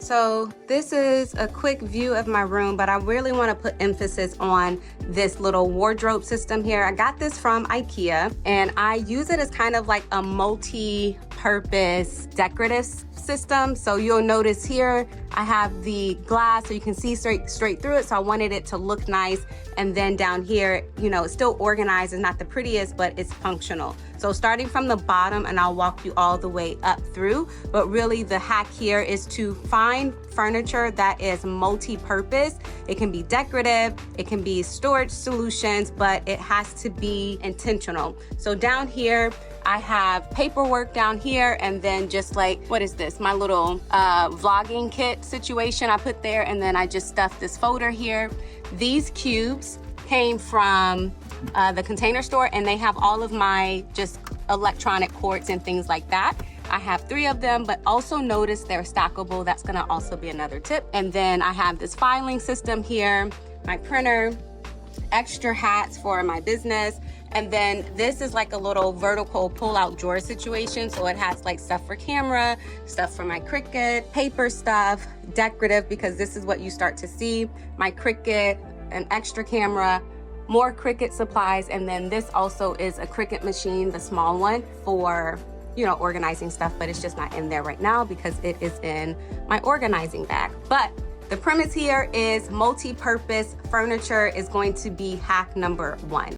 So this is a quick view of my room, but I really want to put emphasis on this little wardrobe system here. I got this from Ikea and I use it as kind of like a multi-purpose decorative system. So you'll notice here I have the glass so you can see straight through it. So I wanted it to look nice. And then down here, you know, it's still organized. It's not the prettiest, but it's functional. So starting from the bottom, and I'll walk you all the way up through, but really the hack here is to find furniture that is multi-purpose. It can be decorative, it can be storage solutions, but it has to be intentional. So down here, I have paperwork down here, and then just like, what is this? My little vlogging kit situation I put there, and then I just stuffed this folder here. These cubes came from the Container Store, and they have all of my just electronic cords and things like that. I have 3 of them, but also notice they're stackable. That's gonna also be another tip. And then I have this filing system here, my printer, extra hats for my business. And then this is like a little vertical pull-out drawer situation. So it has like stuff for camera, stuff for my Cricut, paper stuff, decorative, because this is what you start to see. My Cricut, an extra camera, more Cricut supplies, and then this also is a Cricut machine, the small one, for, you know, organizing stuff, but it's just not in there right now because it is in my organizing bag. But the premise here is multi-purpose furniture is going to be hack number 1.